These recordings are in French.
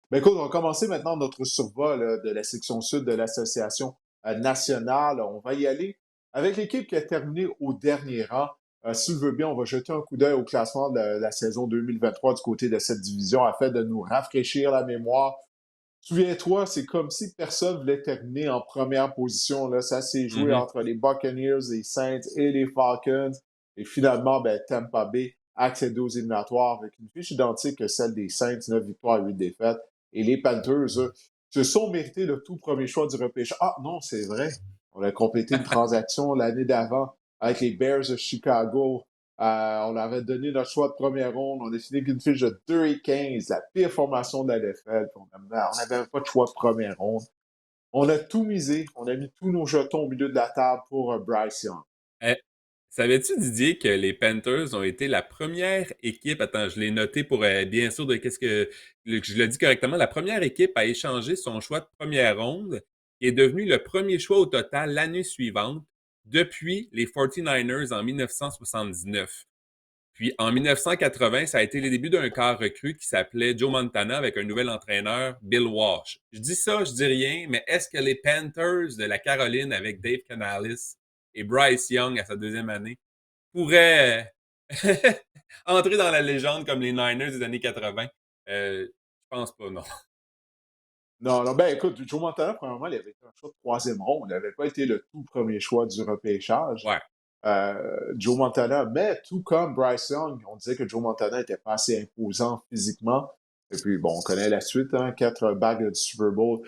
Ben écoute, on va commencer maintenant notre survol de la section sud de l'association nationale. On va y aller avec l'équipe qui a terminé au dernier rang. Si tu veux bien, on va jeter un coup d'œil au classement de la saison 2023 du côté de cette division afin de nous rafraîchir la mémoire. Souviens-toi, c'est comme si personne voulait terminer en première position. Là. Ça s'est joué Mhm. entre les Buccaneers, les Saints et les Falcons. Et finalement, ben, Tampa Bay a accédé aux éliminatoires avec une fiche identique que celle des Saints, 9 victoires et 8 défaites. Et les Panthers, eux, se sont mérités le tout premier choix du repêchage. Ah non, c'est vrai. On a complété une transaction l'année d'avant avec les Bears de Chicago. On avait donné notre choix de première ronde. On a fini avec une fiche de 2-15, la pire formation de la NFL. On n'avait pas de choix de première ronde. On a tout misé. On a mis tous nos jetons au milieu de la table pour Bryce Young. Eh, savais-tu, Didier, que les Panthers ont été la première équipe, attends, je l'ai noté pour bien sûr de qu'est-ce que je le dis correctement, la première équipe à échanger son choix de première ronde et est devenu le premier choix au total l'année suivante depuis les 49ers en 1979. Puis en 1980, ça a été les débuts d'un corps recru qui s'appelait Joe Montana avec un nouvel entraîneur, Bill Walsh. Je dis ça, je dis rien, mais est-ce que les Panthers de la Caroline avec Dave Canales et Bryce Young à sa deuxième année pourraient entrer dans la légende comme les Niners des années 80? Je pense pas, non. Non, non, ben écoute, Joe Montana, premièrement, il avait été un choix de troisième ronde. Il n'avait pas été le tout premier choix du repêchage. Ouais. Joe Montana, mais tout comme Bryce Young, on disait que Joe Montana n'était pas assez imposant physiquement. Et puis, bon, on connaît la suite, hein, 4 bagues du Super Bowl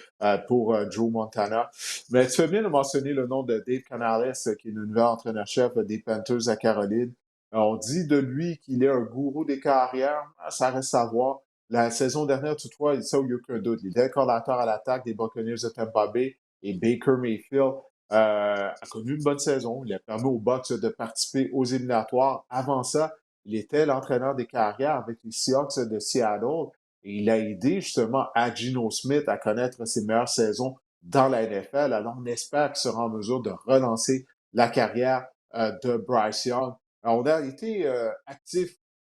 pour Joe Montana. Mais tu fais bien de mentionner le nom de Dave Canales, qui est le nouvel entraîneur-chef des Panthers à Caroline. On dit de lui qu'il est un gourou des carrières. Ça reste à voir. La saison dernière, toutefois, ça, il n'y a aucun doute. Il était coordinateur à l'attaque des Buccaneers de Tampa Bay et Baker Mayfield a connu une bonne saison. Il a permis aux Bucks de participer aux éliminatoires. Avant ça, il était l'entraîneur des carrières avec les Seahawks de Seattle et il a aidé justement à Geno Smith à connaître ses meilleures saisons dans la NFL. Alors, on espère qu'il sera en mesure de relancer la carrière de Bryce Young. Alors, on a été actif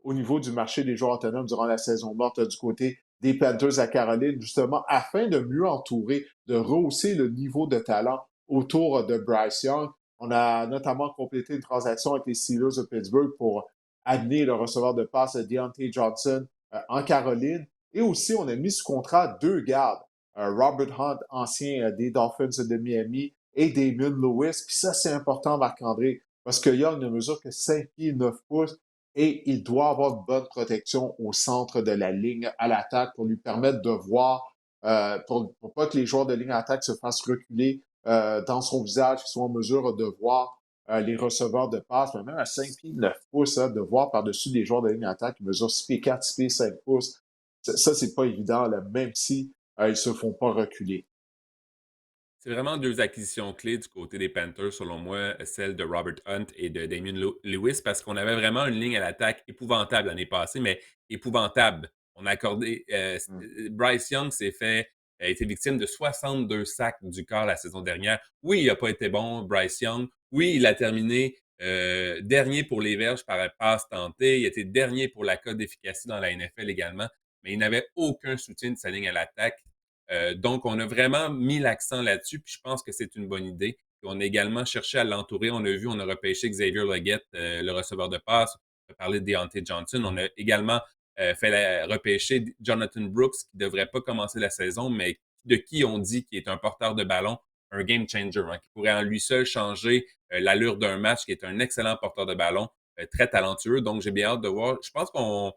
au niveau du marché des joueurs autonomes durant la saison morte du côté des Panthers à Caroline, justement, afin de mieux entourer, de rehausser le niveau de talent autour de Bryce Young. On a notamment complété une transaction avec les Steelers de Pittsburgh pour amener le receveur de passe Deontay Johnson en Caroline. Et aussi, on a mis sous contrat 2 gardes, Robert Hunt, ancien des Dolphins de Miami, et Damien Lewis. Puis ça, c'est important, Marc-André, parce que Young ne mesure que 5 pieds 9 pouces et il doit avoir une bonne protection au centre de la ligne à l'attaque pour lui permettre de voir, pour pas que les joueurs de ligne à attaque se fassent reculer dans son visage, qu'ils soient en mesure de voir les receveurs de passe, mais même à 5 pieds 9 pouces, hein, de voir par-dessus des joueurs de ligne à attaque qui mesurent 6 pieds 4, 6 pieds 5 pouces. Ça, c'est pas évident, là, même si ils se font pas reculer. C'est vraiment deux acquisitions clés du côté des Panthers, selon moi, celle de Robert Hunt et de Damien Lewis, parce qu'on avait vraiment une ligne à l'attaque épouvantable l'année passée, mais épouvantable. On a accordé. Mm. Bryce Young a été victime de 62 sacs du corps la saison dernière. Oui, il n'a pas été bon, Bryce Young. Oui, il a terminé dernier pour les verges par passe tentée. Il a été dernier pour la cote d'efficacité dans la NFL également, mais il n'avait aucun soutien de sa ligne à l'attaque. Donc, on a vraiment mis l'accent là-dessus, puis je pense que c'est une bonne idée. Puis on a également cherché à l'entourer. On a vu, on a repêché Xavier Leggett, le receveur de passe. On a parlé de Deontay Johnson. On a également repêcher Jonathan Brooks, qui ne devrait pas commencer la saison, mais de qui on dit qu'il est un porteur de ballon, un game changer, hein, qui pourrait en lui seul changer l'allure d'un match, qui est un excellent porteur de ballon, très talentueux. Donc, j'ai bien hâte de voir. Je pense qu'on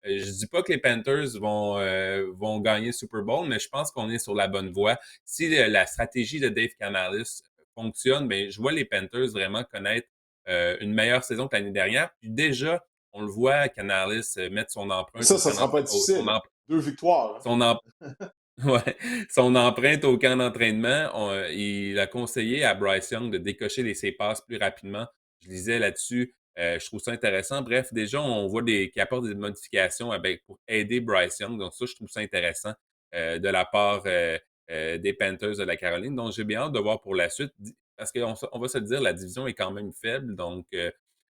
je dis pas que les Panthers vont gagner le Super Bowl, mais je pense qu'on est sur la bonne voie. Si la stratégie de Dave Canales fonctionne, ben, je vois les Panthers vraiment connaître une meilleure saison que l'année dernière. Puis déjà, on le voit, Canales mettre son empreinte Ça sera pas difficile. 2 victoires. son, em- ouais, son empreinte au camp d'entraînement. Il a conseillé à Bryce Young de décocher ses passes plus rapidement. Je lisais là-dessus. Je trouve ça intéressant. Bref, déjà, on voit qu'il apporte des modifications pour aider Bryce Young. Donc, ça, je trouve ça intéressant de la part des Panthers de la Caroline. Donc, j'ai bien hâte de voir pour la suite. Parce qu'on va se le dire, la division est quand même faible. Donc,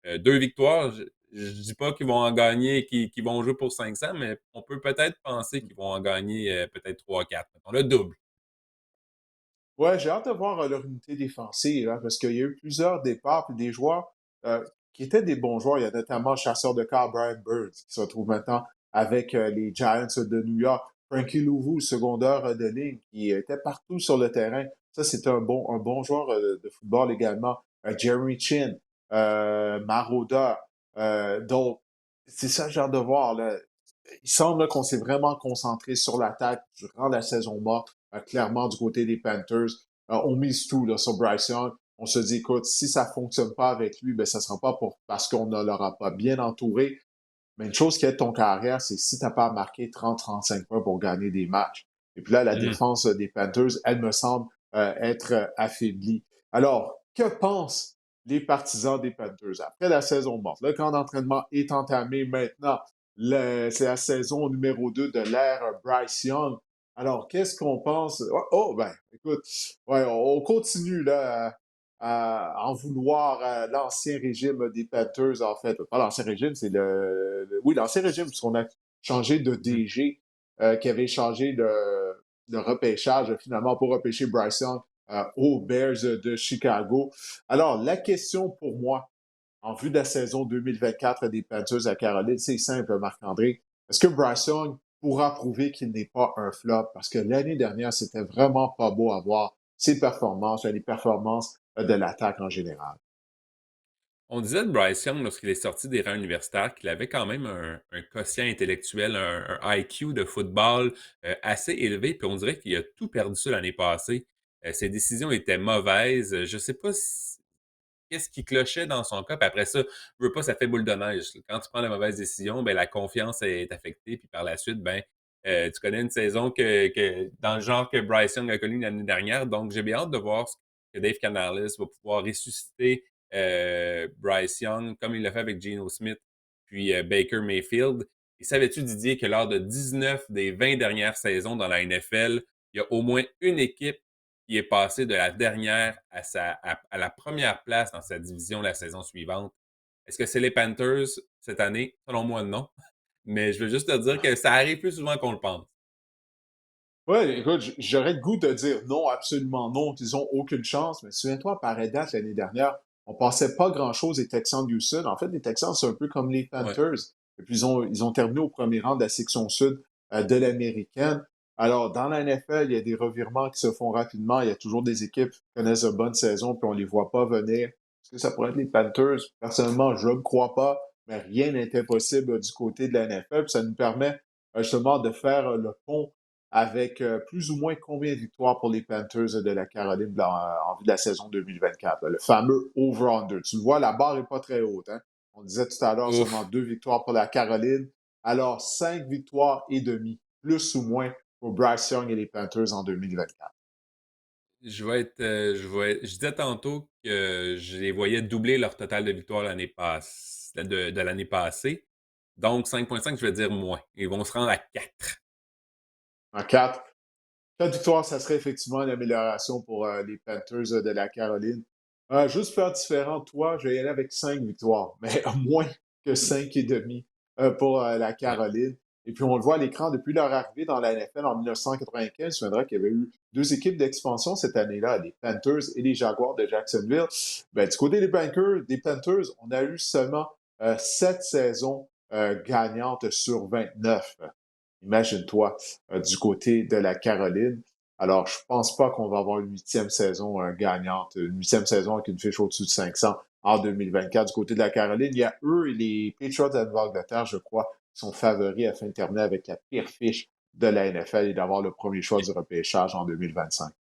2 victoires, Je dis pas qu'ils vont en gagner, qu'ils vont jouer pour 500, mais on peut peut-être penser qu'ils vont en gagner, peut-être 3-4, mettons, le double. Ouais, j'ai hâte de voir leur unité défensive, hein, parce qu'il y a eu plusieurs départs, puis des joueurs euh, qui étaient des bons joueurs. Il y a notamment le chasseur de corps Brian Burns, qui se retrouve maintenant avec les Giants de New York. Frankie Louvu, secondaire de ligne, qui était partout sur le terrain. Ça, c'est un bon joueur de football également. Jeremy Chin, Marauder. Donc, c'est ça, j'ai hâte de voir, là. Il semble là, qu'on s'est vraiment concentré sur l'attaque durant la saison morte, clairement du côté des Panthers. On mise tout là, sur Bryce Young. On se dit, écoute, si ça ne fonctionne pas avec lui, ben, ça ne sera pas parce qu'on ne l'aura pas bien entouré. Mais une chose qui aide ton carrière, c'est si tu n'as pas marqué 30-35 points pour gagner des matchs. Et puis là, la Mmh. défense des Panthers, elle me semble être affaiblie. Alors, que pensent les partisans des Panthers après la saison morte? Le camp d'entraînement est entamé maintenant. C'est la saison numéro 2 de l'ère Bryce Young. Alors, qu'est-ce qu'on pense? Oh, ben, écoute, ouais, on continue là, à en vouloir à l'ancien régime des Panthers, en fait. Pas l'ancien régime, c'est oui, l'ancien régime, puisqu'on a changé de Mmh. DG qui avait changé le repêchage finalement pour repêcher Bryce Young aux Bears de Chicago. Alors, la question pour moi, en vue de la saison 2024 des Panthers à Caroline, c'est simple, Marc-André. Est-ce que Bryce Young pourra prouver qu'il n'est pas un flop? Parce que l'année dernière, c'était vraiment pas beau à voir ses performances, les performances de l'attaque en général. On disait de Bryce Young, lorsqu'il est sorti des rangs universitaires, qu'il avait quand même un quotient intellectuel, un IQ de football, assez élevé, puis on dirait qu'il a tout perdu ça l'année passée. Ses décisions étaient mauvaises. Je sais pas qu'est-ce qui clochait dans son cas? Puis après ça, veux pas, ça fait boule de neige. Quand tu prends la mauvaise décision, ben, la confiance est affectée. Puis par la suite, ben, tu connais une saison dans le genre que Bryce Young a connu l'année dernière. Donc, j'ai bien hâte de voir ce que Dave Canales va pouvoir ressusciter Bryce Young, comme il l'a fait avec Geno Smith, puis Baker Mayfield. Et savais-tu, Didier, que lors de 19 des 20 dernières saisons dans la NFL, il y a au moins une équipe qui est passé de la dernière à la première place dans sa division la saison suivante. Est-ce que c'est les Panthers cette année? Selon moi, non. Mais je veux juste te dire que ça arrive plus souvent qu'on le pense. Oui, écoute, j'aurais le goût de dire non, absolument non, qu'ils ont aucune chance, mais souviens-toi, par date l'année dernière, on pensait pas grand-chose des Texans du Sud. En fait, les Texans, c'est un peu comme les Ouais. Panthers. Et puis, ils ont terminé au premier rang de la section sud de l'américaine. Alors, dans la NFL, il y a des revirements qui se font rapidement. Il y a toujours des équipes qui connaissent de bonnes saisons, puis on les voit pas venir. Est-ce que ça pourrait être les Panthers? Personnellement, je ne crois pas, mais rien n'est impossible du côté de la NFL. Puis ça nous permet justement de faire le pont avec plus ou moins combien de victoires pour les Panthers de la Caroline en vue de la saison 2024. Là, le fameux over-under. Tu le vois, la barre n'est pas très haute. Hein? On disait tout à l'heure seulement Ouf. 2 victoires pour la Caroline. Alors, 5 victoires et demie, plus ou moins pour Bryce Young et les Panthers en 2024. Je disais tantôt que je les voyais doubler leur total de victoires de l'année passée. Donc, 5,5, je vais dire moins. Ils vont se rendre à 4. En 4 victoires, ça serait effectivement une amélioration pour les Panthers de la Caroline. Juste faire différent, toi, je vais y aller avec 5 victoires, mais moins que 5 et demi pour la Ouais. Caroline. Et puis, on le voit à l'écran, depuis leur arrivée dans la NFL en 1995, tu verras qu'il y avait eu 2 équipes d'expansion cette année-là, les Panthers et les Jaguars de Jacksonville. Ben, du côté des Panthers, on a eu seulement 7 saisons gagnantes sur 29. Imagine-toi, du côté de la Caroline. Alors, je pense pas qu'on va avoir une 8e saison gagnante, une 8e saison avec une fiche au-dessus de 500 en 2024. Du côté de la Caroline, il y a eux et les Patriots d'Angleterre, je crois, qui sont favoris afin de terminer avec la pire fiche de la NFL et d'avoir le premier choix du repêchage en 2025.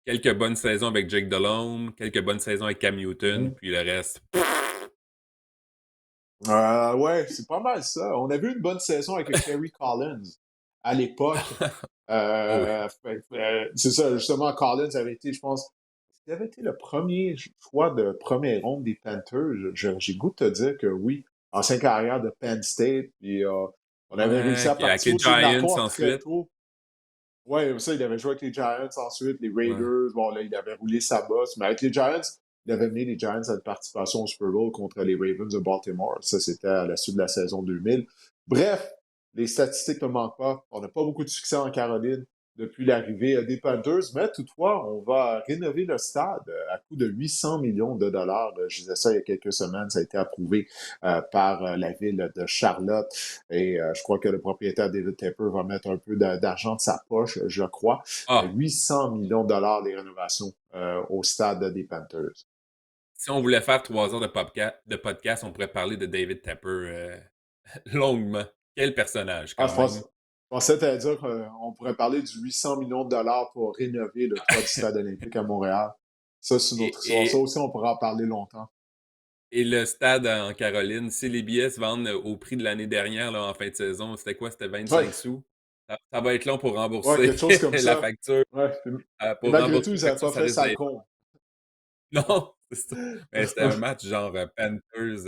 Quelques bonnes saisons avec Jake Delhomme, quelques bonnes saisons avec Cam Newton, puis le reste. Ouais, c'est pas mal ça. On a vu une bonne saison avec Kerry Collins à l'époque. Oh oui. C'est ça, justement, Collins avait été, je pense, il avait été le premier choix de première ronde des Panthers. J'ai goût de te dire que oui, ancienne carrière de Penn State, puis on avait réussi Ouais, à avec participer les aux Giants éliminatoires très ensuite. tôt. Ouais, ça, il avait joué avec les Giants ensuite, les Ouais. Raiders. Bon, là, il avait roulé sa bosse. Mais avec les Giants, il avait mené les Giants à une participation au Super Bowl contre les Ravens de Baltimore. Ça, c'était à la suite de la saison 2000. Bref, les statistiques ne manquent pas. On n'a pas beaucoup de succès en Caroline depuis l'arrivée des Panthers, mais toutefois, on va rénover le stade à coût de 800 millions de dollars. Je disais ça il y a quelques semaines, ça a été approuvé par la ville de Charlotte et je crois que le propriétaire David Tepper va mettre un peu d'argent de sa poche, je crois. Ah, 800 millions de dollars les rénovations au stade des Panthers. si on voulait faire 3 heures de podcast, on pourrait parler de David Tepper longuement. Quel personnage, Ah, quand même. je pensais que tu dire qu'on pourrait parler du 800 millions de dollars pour rénover le toit du stade olympique à Montréal. Ça, c'est une Et, autre histoire. Ça et, aussi, on pourra en parler longtemps. et le stade en Caroline, si les billets se vendent au prix de l'année dernière, là, en fin de saison, c'était quoi? C'était Ouais, 25 sous? Ça va être long pour ouais, rembourser quelque chose comme la ça. facture. Ouais. Et Pour malgré rembourser tout, la ils n'avaient facture, pas ça fait risque ça d'être con. non, c'est ça. Mais c'était un match genre Panthers,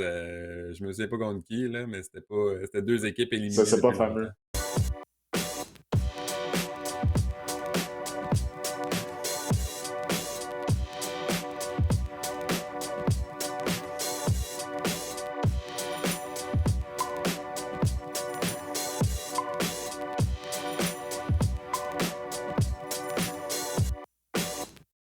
je me souviens pas contre qui, là, mais c'était pas, c'était deux équipes Ça, éliminées c'est pas depuis fameux. longtemps.